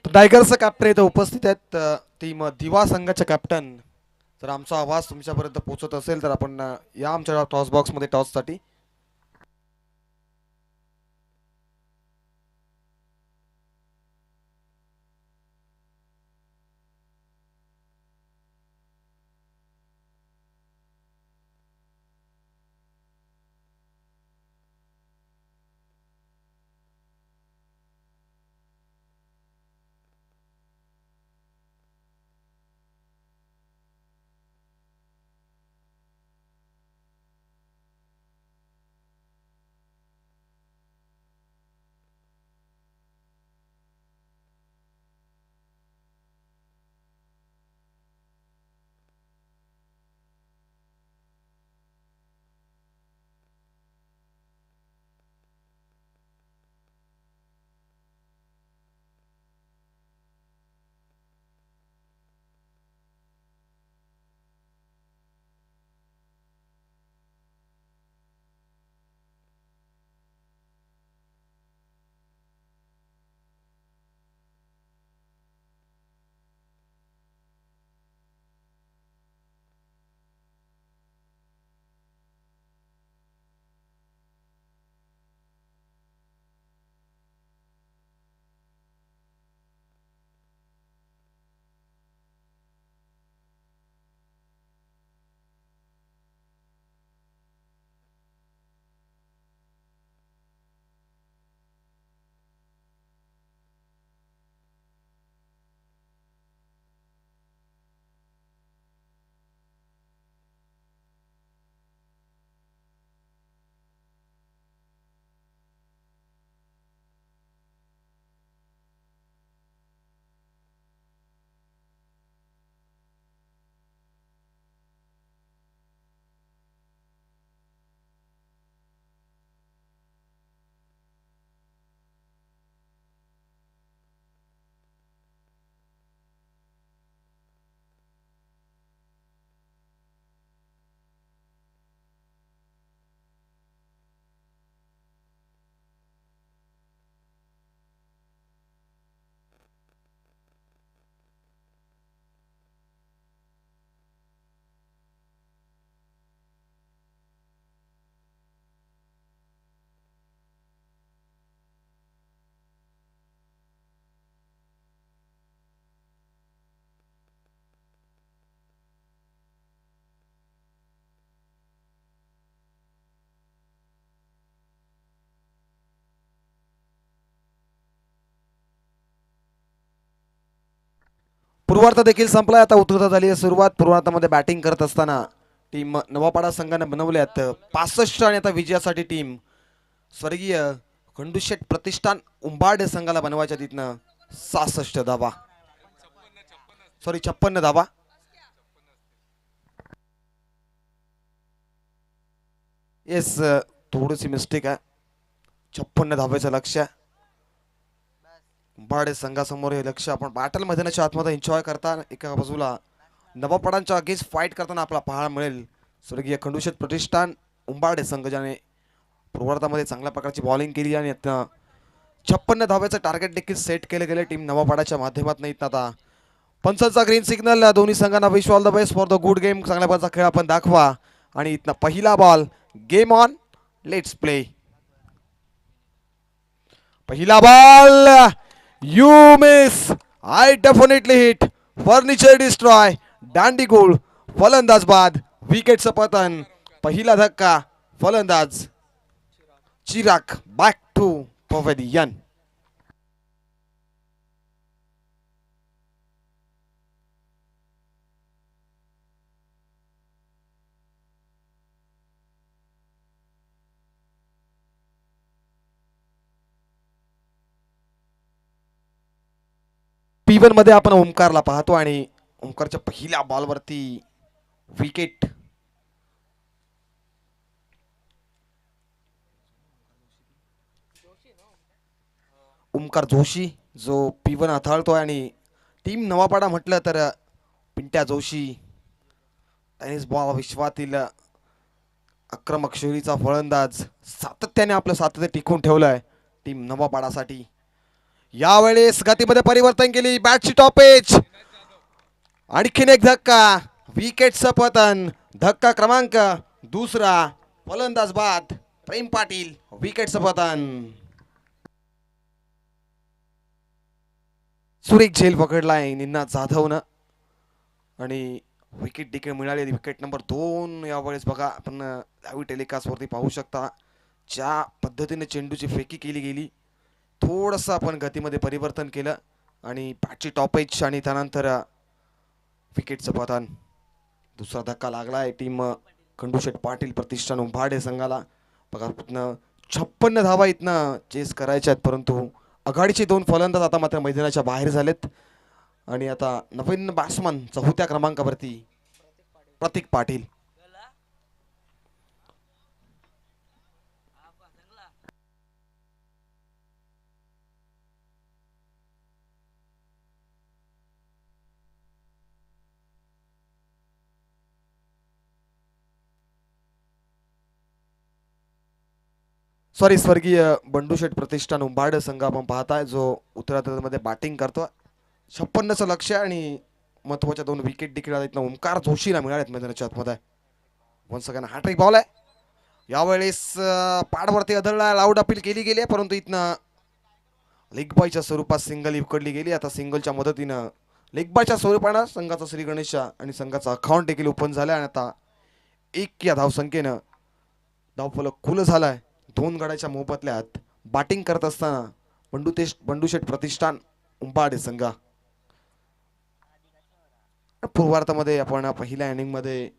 टायगर्सचा कॅप्टन इथे उपस्थित आहेत. टीम दिवा संघाचे कॅप्टन. जर आमचा आवाज तुमच्यापर्यंत पोहोचत असेल तर आपण या आमच्या टॉस बॉक्समध्ये टॉससाठी. पूर्वार्ध देखील संपलाय. आता उत्तरार्ध झाली आहे सुरुवात. पूर्वार्धामध्ये बॅटिंग करत असताना टीम नवापाडा संघानं बनवल्यात 65 आणि आता विजयासाठी टीम स्वर्गीय खंडूशेठ प्रतिष्ठान उंबाड संघाला बनवायच्या तिथनं 66 धावा, सॉरी 56 धावा. येस, थोडीशी मिस्टेक आहे. 56 धावेचं लक्ष्य उंबाड संघासमोर. हे लक्ष आपण बॅटल मैदानाच्या आतमध्ये एन्जॉय करता. एका बाजूला नवापाडांच्या अगेन्स्ट फाईट करताना आपला पाहायला मिळेल स्वर्गीय खंडूशेठ प्रतिष्ठान उंबाड संघ, ज्याने पूर्वार्धामध्ये चांगल्या प्रकारची बॉलिंग केली आणि आता 56 धाव्याचं टार्गेट देखील सेट केले गेले टीम नवापाडाच्या माध्यमातून. इथं आता पंचांचा ग्रीन सिग्नल. दोन्ही संघांना wish all the best for the good game. चांगल्या प्रकारचा खेळ आपण दाखवा. आणि इथनं पहिला ball. Game on, let's play. पहिला ball. You miss, I definitely hit. Furniture destroy, दांडी गोल. फलंदाज बाद, विकेटचं पतन. पहिला धक्का. फलंदाज Chirag back to pavilion. P1 मध्ये आपण ओमकारला पाहतो आणि ओमकारच्या पहिल्या बॉलवरती विकेट. ओमकार जोशी जो P1 हाताळतोय आणि टीम नवापाडा म्हटलं तर पिंट्या जोशी टेनिस बॉल विश्वातील आक्रमक शैलीचा फलंदाज. सातत्याने आपलं सातत्य टिकून ठेवलंय टीम नवापाडासाठी. यावेळेस गतीमध्ये परिवर्तन केली. बॅटची टॉपेज. आणखीन एक धक्का. विकेटचं पतन. धक्का क्रमांक दुसरा. फलंदाज बाद प्रेम पाटील. विकेटचं पतन. सुरेख झेल पकडलाय निन्ना जाधवनं आणि विकेट देखील मिळाली. विकेट नंबर 2 यावेळेस बघा आपण लाईव्ह टेलिकास्ट वरती पाहू शकता. ज्या पद्धतीने चेंडूची फेकी केली गेली, थोडंसं आपण गतीमध्ये परिवर्तन केलं आणि बॅटची टॉपेज आणि त्यानंतर विकेटचं पतन. दुसरा धक्का लागलाय टीम खंडूशेठ पाटील प्रतिष्ठान उंबाडे संघाला. बघा 56 धावा इथनं चेस करायच्या आहेत, परंतु आघाडीचे 2 फलंदाज आता मात्र मैदानाच्या बाहेर झालेत. आणि आता नवीन बॅट्समन 4थ्या क्रमांकावरती प्रतीक पाटील. सॉरी, स्वर्गीय बंडूशेठ प्रतिष्ठान उंबाड संघ आपण पाहताय जो उत्तरार्धामध्ये बॅटिंग करतो. 56चं लक्ष आणि महत्वाच्या 2 विकेट देखील इथनं ओमकार जोशीला मिळाल्यात मैदानाच्या आतमध्ये. वन सगळ्यांना हॅट्रिक बॉल आहे. यावेळेस पाडवरती आदळला. लाऊड अपील केली गेली आहे, परंतु इथनं लेग बॉयच्या स्वरूपात सिंगल उकडली गेली. आता सिंगलच्या मदतीनं लेग बॉयच्या स्वरूपानं संघाचा श्री गणेश आणि संघाचा अकाउंट देखील ओपन झाला आणि आता 1 या धावसंख्येनं धावफलक खुलं झालाय. 2 गड्याच्या मोबदल्यात बॅटिंग करत असताना बंडूशेठ प्रतिष्ठान उंबाडे संघ. पूर्वार्धामध्ये आपण पहिल्या इनिंगमध्ये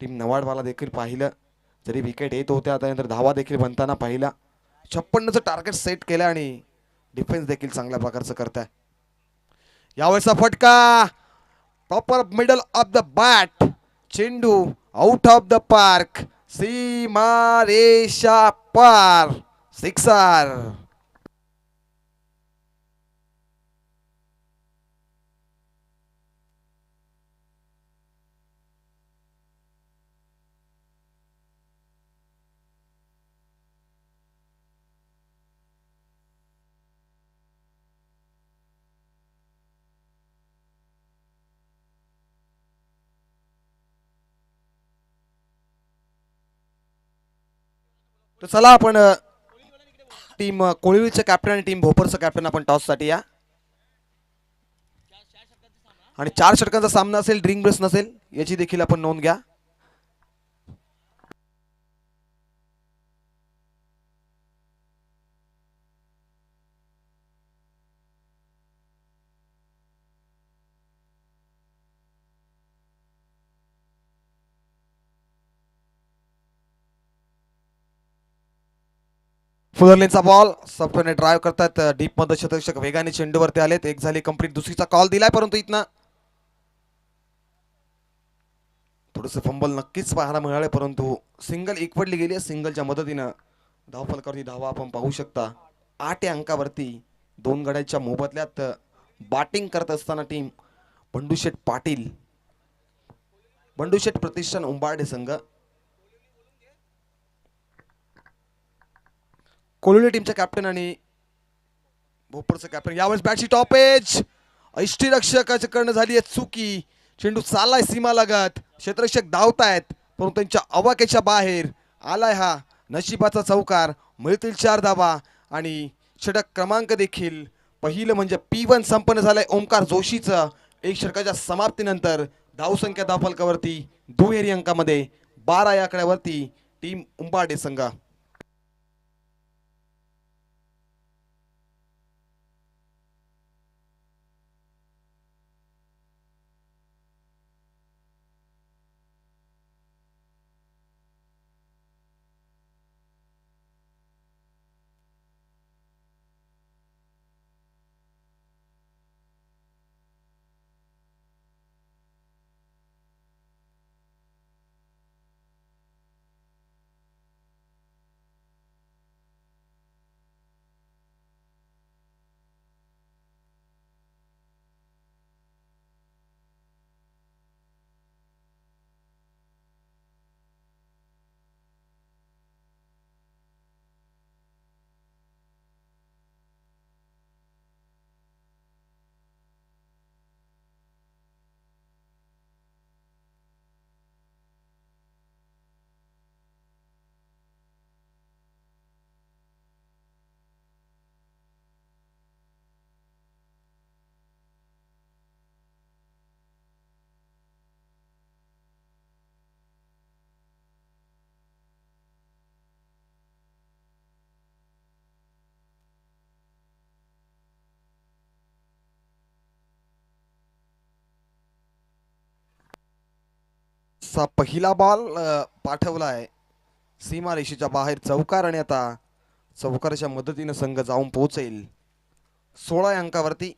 टीम नवाडवाला देखील पाहिलं. जरी विकेट येत होत्या त्यानंतर धावा देखील बनताना पाहिला. 56चं टार्गेट सेट केलं आणि डिफेन्स देखील चांगल्या प्रकारचं करताय. यावेळेचा फटका proper middle of the bat. चेंडू आउट ऑफ द पार्क. सीमा रेषा पार. सिक्सर. तर चला आपण टीम कोळीचं कॅप्टन आणि टीम भोपरचं कॅप्टन आपण टॉस साठी या. आणि 4 षटकांचा सामना असेल, ड्रिंक ब्रेस नसेल याची देखील आपण नोंद घ्या. फुलरलेनचा बॉल सॉफ्टवेअरने ड्राईव्ह करतात डीप मध्ये शतरक्षक वेगाने चेंडूवरती आलेत. एक झाली कंप्लीट, दुसरीचा कॉल दिलाय परंतु इथनं थोडंसं फंबल नक्कीच पाहायला मिळाले परंतु सिंगल एकवटली गेली. सिंगलच्या मदतीनं धावफलकावरती धावा आपण पाहू शकता. 8 या अंकावरती 2 गड्यांच्या मोबदल्यात बॅटिंग करत असताना टीम बंडूशेठ पाटील बंडूशेठ प्रतिष्ठान उंबारडे संघ कोल्हापूर टीमचा कॅप्टन आणि भोपरचं कॅप्टन यावेळेस बॅटची टॉपेज यष्टीरक्षकाकडनं झाली आहे चुकी. चेंडू चाललाय सीमा लगत, क्षेत्ररक्षक धावतायत परंतु त्यांच्या अवाक्याच्या बाहेर आलाय हा नशिबाचा चौकार. मिळतील 4 धावा आणि षटक क्रमांक देखील पहिलं म्हणजे P1 संपन्न झालंय ओमकार जोशीचं. एक षटकाच्या समाप्तीनंतर धावसंख्या धावफलकावरती दुहेरी अंकामध्ये 12 या आकड्यावरती टीम उंबारडे संघ. पहिला बॉल पाठवलाय सीमा रेषेच्या बाहेर चौकार आणि आता चौकाराच्या मदतीने संघ जाऊन पोहोचेल 16 या अंकावरती.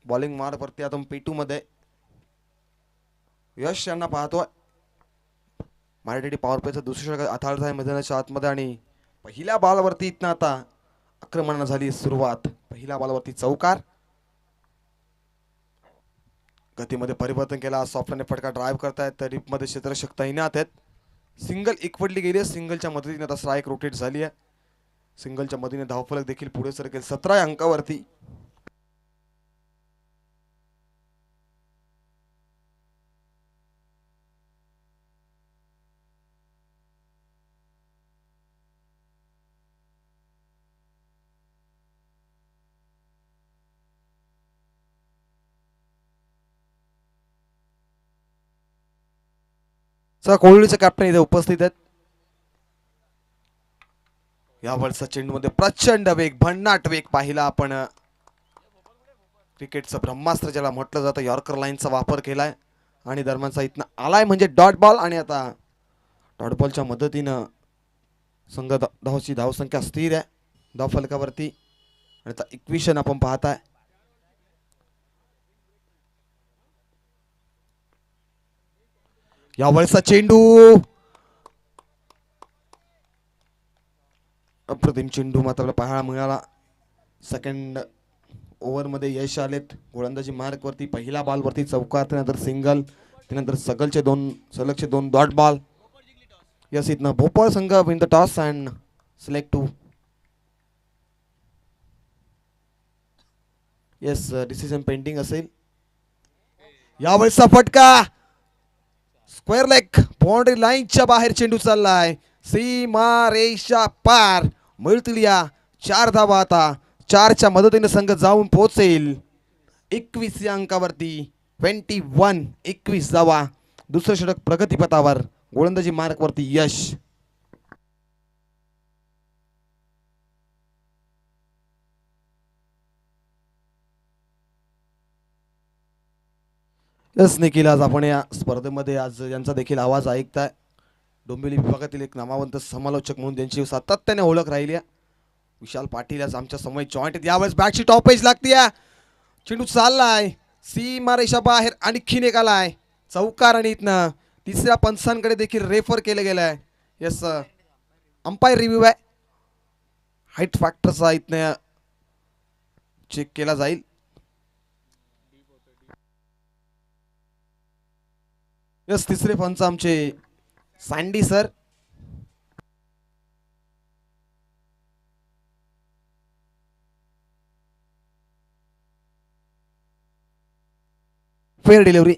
बॉलिंग मार्गवरती आता P2 मध्ये यश यांना पाहतोय. मराठी पॉवर प्लेचं दुसरं षटक अथाळ आहे मैदानाच्या आतमध्ये आणि पहिल्या बॉलवरती इथनं आता आक्रमणाला झाली सुरुवात. पहिल्या बॉलवरती चौकार, गतीमध्ये परिवर्तन केला. सॉफ्टने फटका ड्राईव्ह करतायत. रिपमध्ये क्षेत्ररक्षक तैनात आहेत. सिंगल एकवटली गेली आहे. सिंगलच्या मदतीने आता स्ट्राईक रोटेट झाली आहे. सिंगलच्या मदतीने धावफलक देखील पुढे सरकेल 17 या अंकावरती. कोहलीचे कॅप्टन इथे उपस्थित आहेत. यावरचा चेंडूमध्ये प्रचंड वेग, भन्नाट वेग पाहिला आपण. क्रिकेटचं ब्रह्मास्त्र ज्याला म्हटलं जातं, यॉर्कर लाईनचा वापर केलाय आणि दरम्यानचा इथनं आलाय म्हणजे डॉट बॉल. आणि आता डॉट बॉलच्या मदतीनं संघ धावची धावसंख्या स्थिर आहे धाव फलकावरती आणि आता 21 रन आपण पाहताय. यावेळेचा चेंडू अप्रतिम चेंडू मात्र पाहायला मिळाला. सेकंड ओव्हर मध्ये यश आलेत गोलंदाजी मार्क वरती. पहिल्या बॉल वरती चौकार, त्यानंतर सिंगल, त्यानंतर सलगचे दोन डॉट बॉल. यस इथनं भोपाळ संघ win the toss and select to. यस डिसिजन पेंडिंग असेल. यावेळेचा फटका स्क्वेअर लेग, बाउंड्री लाईनच्या बाहेर चेंडू चाललाय, सीमा रेषा पार. मिळतील या 4 धावा. आता 4च्या मदतीने संघ जाऊन पोहोचेल 21 या अंकावरती. 21 धावा. दुसरं षटक प्रगतीपथावर. गोलंदाजी मार्क वरती यश. यस निखिल, आज आपण या स्पर्धेमध्ये आज यांचा देखील आवाज ऐकताय. डोंबिवली विभागातील एक नामवंत समालोचक म्हणून त्यांची सातत्याने ओळख राहिली आहे. विशाल पाटील आज आमच्या समोर जॉईंट आहेत. यावेळेस बॅटची टॉपेज लागते. चेंडू चाललाय सीमा रेषा बाहेर, आणखीन एक आलाय चौकार आणि इथनं तिसऱ्या पंचांकडे देखील रेफर केलं गेलंय. यस, अंपायर रिव्ह्यू आहे. हाईट फॅक्टरचा इथनं चेक केला जाईल. यस, तिसरे पंच आमचे सँडी सर. Fair delivery.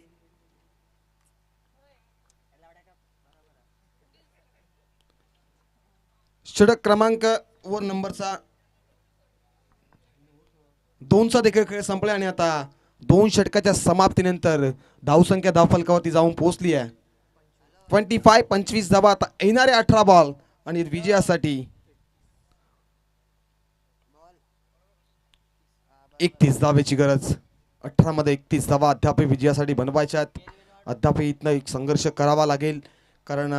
षटक क्रमांक वर नंबरचा 2चा देखील खेळ संपला आणि आता 2 षटकाच्या समाप्तीनंतर धावसंख्या धावफलकावरती जाऊन पोहोचली आहे. 25 धावा. आता येणारे 18 बॉल आणि विजयासाठी 31 धावेची गरज. 18 मध्ये 31 धावा अद्याप विजयासाठी बनवायच्या आहेत. अद्याप इथनं एक संघर्ष करावा लागेल, कारण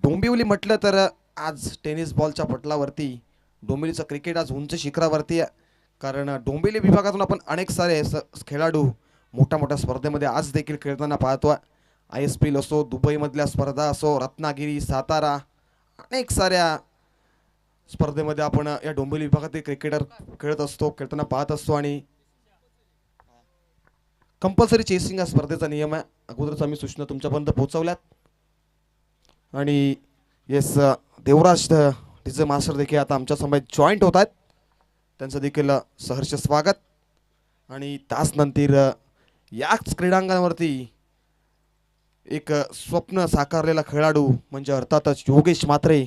डोंबिवली म्हटलं तर आज टेनिस बॉलच्या पटलावरती डोंबिवलीचं क्रिकेट आज उंच शिखरावरती आहे. कारण डोंबिवली विभागातून आपण अनेक सारे खेळाडू मोठ्या मोठ्या स्पर्धेमध्ये आज देखील खेळताना पाहतोय. ISPL असो, दुबईमधल्या स्पर्धा असो, रत्नागिरी, सातारा, अनेक साऱ्या स्पर्धेमध्ये आपण या डोंबिवली विभागातील क्रिकेटर खेळताना पाहत असतो. आणि कंपल्सरी चेसिंग हा स्पर्धेचा नियम आहे. अगोदरच आम्ही सूचना तुमच्यापर्यंत पोहोचवल्यात. आणि येस, देवराज डीजे मास्टर देखील आता आमच्या समोर जॉईंट होत आहेत. त्यांचं देखील सहर्ष स्वागत. आणि त्याचनंतर याच क्रीडांगणावरती एक स्वप्न साकारलेला खेळाडू म्हणजे अर्थातच योगेश म्हात्रे,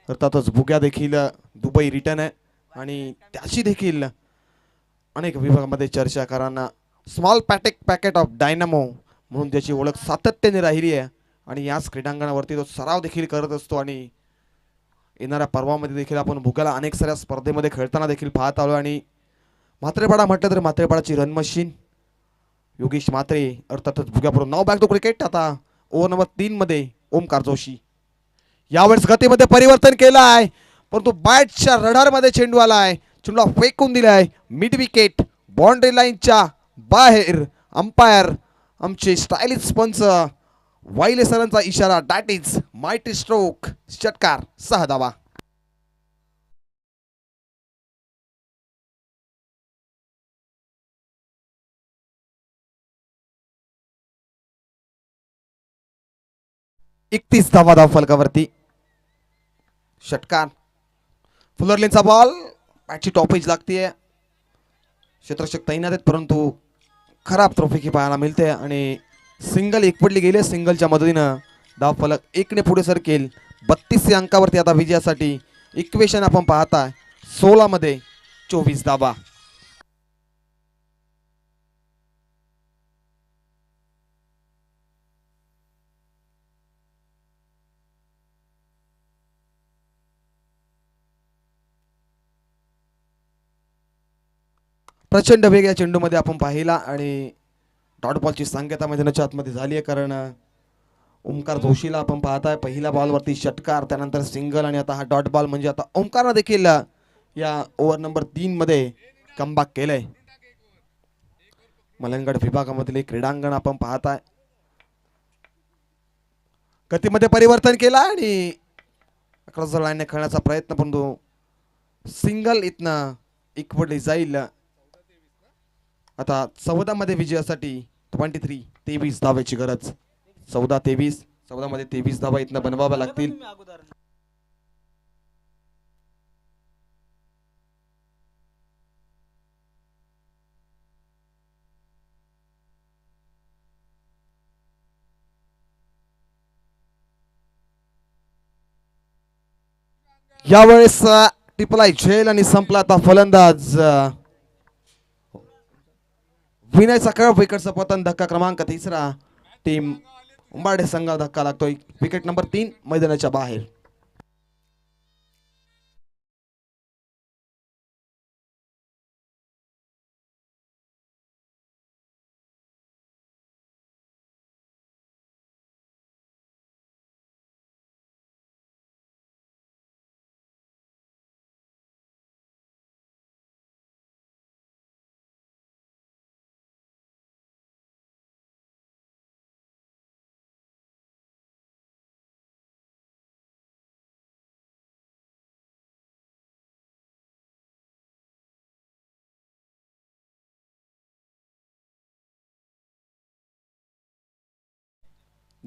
अर्थातच बुग्या देखील दुबई रिटर्न आहे. आणि त्याची देखील अनेक विभागामध्ये चर्चा, कारण स्मॉल पॅकेट ऑफ डायनामो म्हणून त्याची ओळख सातत्याने राहिली आहे. आणि याच क्रीडांगणावरती तो सराव देखील करत असतो. आणि येणाऱ्या पर्वामध्ये देखील आपण बुग्याला अनेक साऱ्या स्पर्धेमध्ये खेळताना देखील पाहत आलो. आणि म्हात्रेपाडा म्हटलं तर म्हात्रेपाडाची रन मशीन योगेश म्हात्रे, अर्थातच बुग्यापुरून नाव बॅक टू क्रिकेट. आता ओव्हर नंबर 3 मध्ये ओमकार जोशी. यावेळेस गतीमध्ये परिवर्तन केलं आहे, परंतु बॅटच्या रडारमध्ये चेंडू आलाय. चेंडूला फेकून दिलाय मिड विकेट, बाउंड्री लाईनच्या बाहेर. अंपायर आमचे स्टायलिश पंच वाईले सरांचा इशारा, दॅट इज मायटी स्ट्रोक. षटकार, 6 धावा. एकतीस धावा धावफलकावरती. षटकार, फुलरलेनचा बॉल, बॅटची टॉपेज लागते. क्षेत्ररक्षक तैनात आहेत, परंतु खराब ट्रॉफी पाहायला मिळते. आणि सिंगल एकवटली गेली. सिंगलच्या मदतीनं धावफलक 1 ने पुढे सरकेल. 32 अंकावरती आता विजयासाठी इक्वेशन आपण पाहताय. 16 मध्ये 24 धावा. प्रचंड वेग या चेंडूमध्ये आपण पाहिला. आणि डॉट बॉलची सांगता मैदानाच्या आतमध्ये झाली आहे, कारण ओमकार जोशीला आपण पाहताय पहिल्या बॉलवरती षटकार, त्यानंतर सिंगल आणि आता हा डॉट बॉल. म्हणजे आता ओमकारनं देखील या ओव्हर नंबर 3 मध्ये कमबॅक केलंय. मलंगड विभागामधले क्रीडांगण आपण पाहताय. गतीमध्ये परिवर्तन केला आणि क्रॉस लाईनने खेळण्याचा प्रयत्न, परंतु सिंगल इथनं एकवटली जाईल. आता 14 मध्ये विजयासाठी 23 धावेची गरज. 14 मध्ये 23 धावा इथनं बनवाव्या लागतील. यावेळेस टिपलाय झेल आणि संपला. आता फलंदाज विनयचा कळ. विकेटचा पतन, धक्का क्रमांक 3. टीम उंबाडे संघाला धक्का लागतोय. विकेट नंबर 3 मैदानाच्या बाहेर.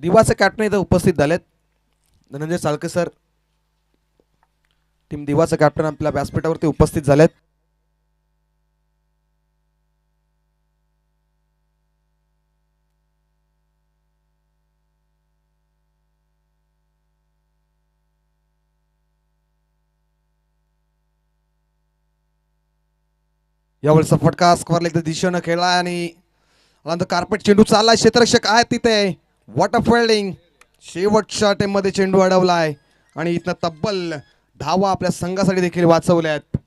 दिवाचे कॅप्टन इथं उपस्थित झालेत. धनंजय साळके सर, टीम दिवाचे कॅप्टन आपल्या व्यासपीठावरती उपस्थित झालेत. यावेळेस फटका स्क्वेअर लेग दिशेनं खेळला आणि कार्पेट चेंडू चाललाय. क्षेत्ररक्षक आहेत तिथे. What a fielding. शेवटच्या टाइम मध्ये चेंडू अडवलाय आणि इथनं तब्बल धावा आपल्या संघासाठी देखील वाचवल्यात.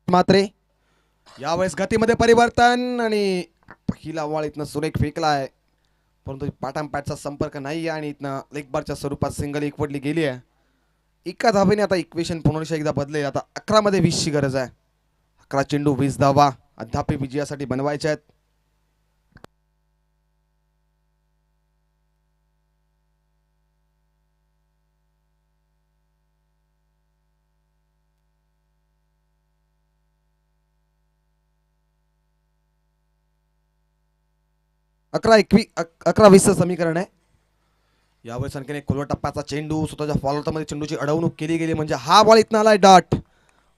मात्रे यावेळेस गतीमध्ये परिवर्तन आणि पहिला बॉल इथनं सुरेख फेकलाय, परंतु पाठांपॅटचा संपर्क नाही आणि इथनं लेग बारच्या स्वरूपात सिंगल एकवटली गेली आहे. एका धावेने आता इक्वेशन पुनर्श एकदा बदलेल. आता 11 मध्ये 20 ची गरज आहे. 11 चेंडू 20 धावा अद्याप विजयासाठी बनवायच्या आहेत. अकरा 20 समीकरण आहे. यावेळेस आणखीन एक खुल्या टप्प्याचा चेंडू स्वतःच्या फॉलोमध्ये चेंडूची अडवणूक केली गेली म्हणजे हा बॉल इथनं आलाय डॉट.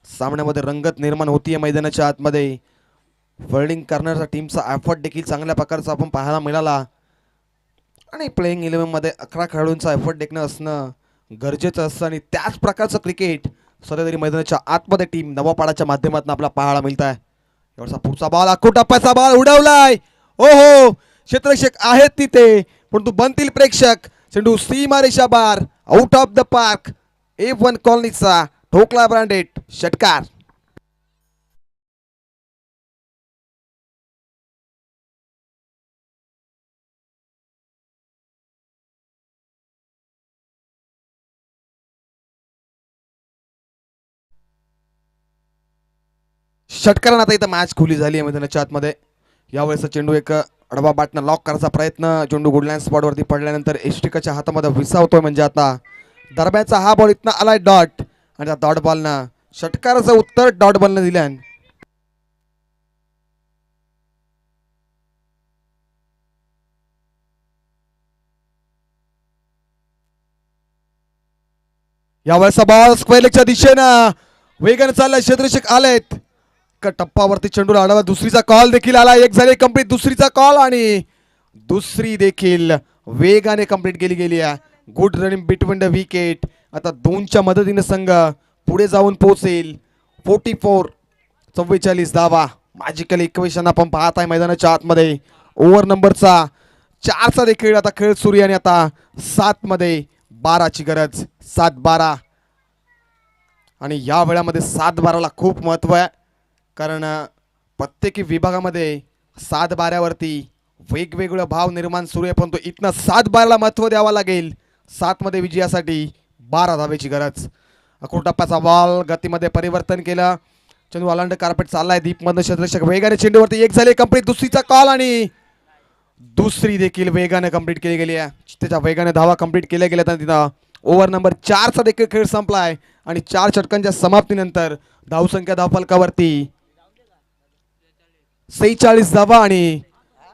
सामन्यामध्ये रंगत निर्माण होतीये मैदानाच्या आतमध्ये. फिल्डिंग करण्याचा टीमचा एफर्ट देखील चांगल्या प्रकारचा आपण पाहायला मिळाला आणि प्लेइंग 11 मध्ये 11 खेळाडूंचा एफर्ट देखणं असणं गरजेचं असतं आणि त्याच प्रकारचं क्रिकेट सध्या तरी मैदानाच्या आतमध्ये टीम नवापाडाच्या माध्यमातून आपल्याला पाहायला मिळत आहे. एवढा पुढचा बॉल आखो टप्प्याचा बॉल उडवलाय. ओहो, क्षेत्ररक्षक आहेत तिथे परंतु बनतील प्रेक्षक. चेंडू सीमारेषा बार out of the park. A1 कॉलनीचा ठोकला ब्रँडेड षटकार. षटकारानं आता इथं मॅच खुली झाली आहे मैदानाच्या आतमध्ये. यावेळेस चेंडू एक अडवा बॅटनं लॉक करायचा प्रयत्न. चेंडू गुडलाईन स्पॉटवरती पडल्यानंतर एष्टिकाच्या हातामध्ये विसावतोय म्हणजे आता दरम्यानचा हा बॉल इथनं आलाय डॉट आणि त्या डॉट बॉलनं षटकाराचं उत्तर डॉट बॉलनं दिल्यान. यावेळेचा बॉल स्क्वेअर लेगच्या दिशेनं वेगाने चाललाय. क्षेत्ररक्षक आलेत. टप्पावरती चेंडूला आडवा दुसरीचा कॉल देखील आला. एक झाली कंप्लीट दुसरीचा कॉल आणि दुसरी देखील वेगाने कंप्लीट केली गेली आहे. Good running between the wicket. आता 2च्या मदतीने संघ पुढे जाऊन पोहोचेल. 44 धावा मॅजिकल इक्वेशन आपण पाहत आहे मैदानाच्या आतमध्ये. ओव्हर नंबरचा 4चा देखील आता खेळ सुरू आहे आणि आता 7 मध्ये 12ची गरज. 7-12 आणि या वेळामध्ये 7-12ला खूप महत्व आहे, कारण प्रत्येकी विभागामध्ये 7-12वरती वेगवेगळे भाव निर्माण सुरू आहे, परंतु इथनं 7-12ला महत्व द्यावं लागेल. 7 मध्ये विजयासाठी 12 धावेची गरज. अकोटप्प्याचा बॉल गतीमध्ये परिवर्तन केलं. चेंडू अलांड कार्पेट चाललाय दीपमधनं क्षेत्ररक्षक वेगाने चेंडूवरती. एक झाली कंप्लीट, दुसरीचा कॉल आणि दुसरी देखील वेगाने कंप्लीट केली गेली आहे. त्याच्या वेगाने धावा कंप्लीट केल्या गेल्या तर तिथं ओव्हर नंबर 4चा देखील खेळ संपलाय आणि 4 षटकांच्या समाप्तीनंतर धावसंख्या धावफलकावरती 46 धावा आणि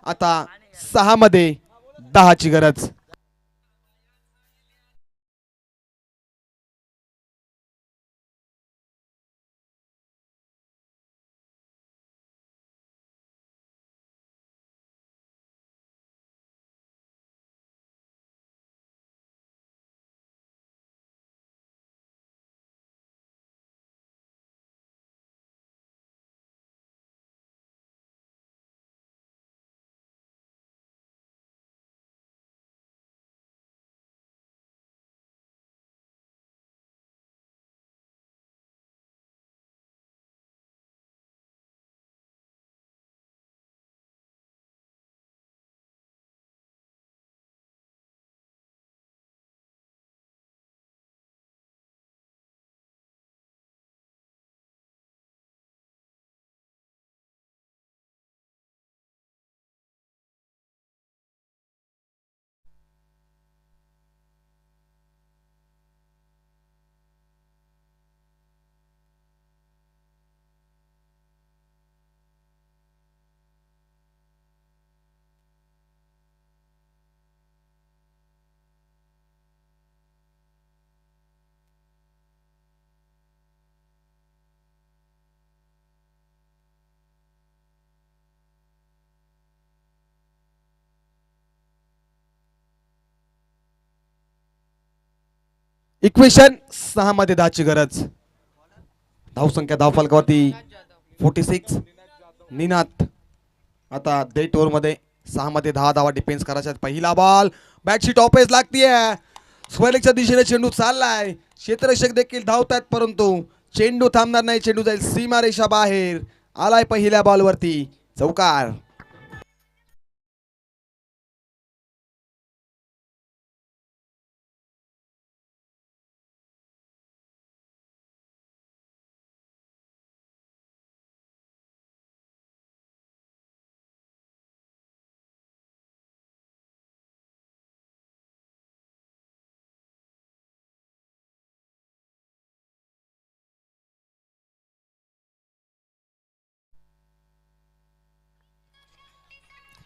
आता 6 मध्ये 10ची गरज. इक्वेशन 6 मध्ये 10ची गरज. धावसंख्या धावफलकावरती 46. निनाद आता डेट ओव्हर मध्ये 6 मध्ये 10 धावा डिफेन्स करायच्या. पहिला बॉल बॅटशी टॉपेज लागतीये. स्क्वेअरच्या दिशेने चेंडू चाललाय. क्षेत्ररक्षक देखील धावतात, परंतु चेंडू थांबणार नाही. चेंडू जाईल सीमारेषा बाहेर. आलाय पहिल्या बॉलवरती चौकार.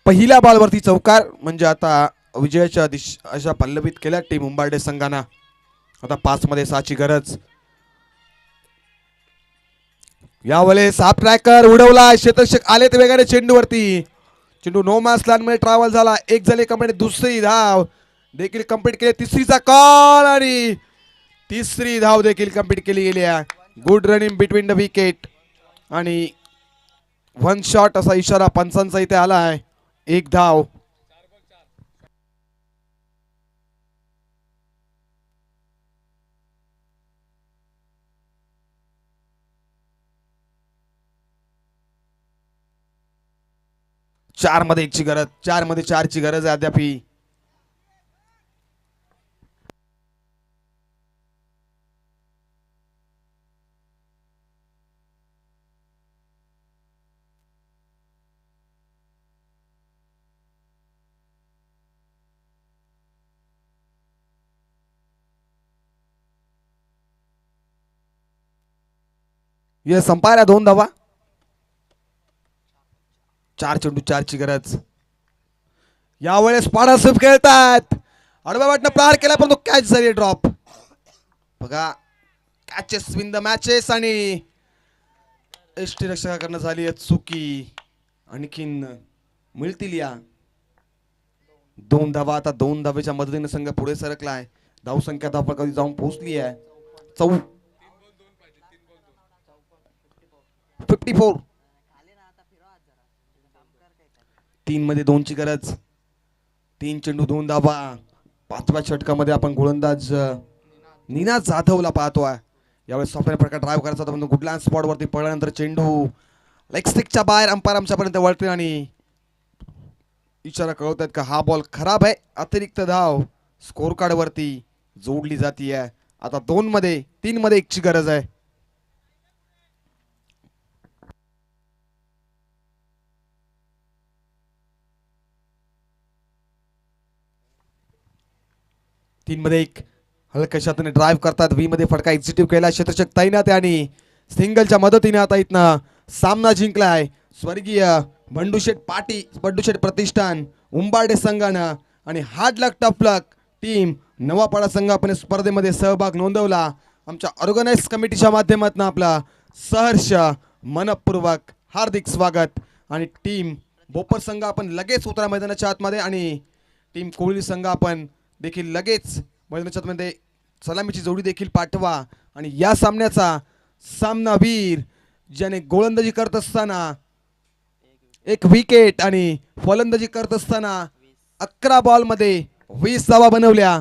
पहिल्या बॉलवरती चौकार म्हणजे आता विजयाच्या अशा पल्लवित केल्या टीम उंबार्डे संघाना. आता 5 मध्ये 6ची गरज. यावेळेस हाफ ट्रॅकर उडवला. क्षेत्ररक्षक आले ते वेगाने चेंडूवरती. चेंडू नो मॅच लँड मध्ये ट्रॅव्हल झाला. एक झाली कंप्लीट, दुसरी धाव देखील कंप्लीट केली. तिसरीचा कॉल आणि तिसरी धाव देखील कंप्लीट केली गेली आहे. Good running between the wicket आणि 1 शॉट असा इशारा पंचांचा इथे आला आहे. एक धाव. चार मध्ये 1ची गरज. 4 मध्ये 4ची गरज आहे अद्याप. ये संपायला 2 धावा. 4 चेंडू 4ची गरज. यावेळेस पाडा स्वीप खेळतात. आडव्या वाटनं प्रहार केला, पण तो कॅच झाली ड्रॉप. बघा कॅचेस विन द मॅचेस आणि यष्टीरक्षकाकडनं झाली चुकी. आणखीन मिळतील या 2 धावा. आता 2 धावेच्या मदतीने संघ पुढे सरकलाय. धावसंख्या धावा कधी जाऊन पोहोचली आहे 54. 3 मध्ये 2ची गरज. 3 चेंडू 2 धावा. 5व्या षटकामध्ये आपण गोलंदाज नीना जाधवला पाहतोय. यावेळेस सॉफ्टवेअर प्रकार ड्राईव्ह करायचा होता, पण गुडलँड स्पॉट वरती पडल्यानंतर चेंडू लेग स्टिकच्या बाहेर अंपायर आमच्यापर्यंत वळते आणि इशारा कळवतात का हा बॉल खराब आहे. अतिरिक्त धाव स्कोर कार्ड वरती जोडली जातीये. आता 2 मध्ये 3 मध्ये 1ची गरज आहे. तीन मध्ये 1 हलक्याशा हाताने ड्राईव्ह करतात. व्ही मध्ये फटका एक्झिक्यूट केला. क्षेत्ररक्षक तैनात आहे आणि सिंगलच्या मदतीने आता इथनं सामना जिंकलाय स्वर्गीय बंडूशेठ प्रतिष्ठान उंबारडे संघानं. आणि हार्ड लक टफ लक टीम नवापाडा संघाने स्पर्धेमध्ये सहभाग नोंदवला. आमच्या ऑर्गनाइज कमिटीच्या माध्यमातून आपला सहर्ष मनपूर्वक हार्दिक स्वागत. आणि टीम बोपर संघ आपण लगेच उतरा मैदानाच्या आतमध्ये आणि टीम कोळी संघ आपण देखील लगेच मैदानाच्या आतमध्ये सलामीची जोडी देखील पाठवा. आणि या सामन्याचा सामनावीर ज्याने गोलंदाजी करत असताना 1 विकेट आणि फलंदाजी करत असताना 11 बॉलमध्ये 20 धावा बनवल्या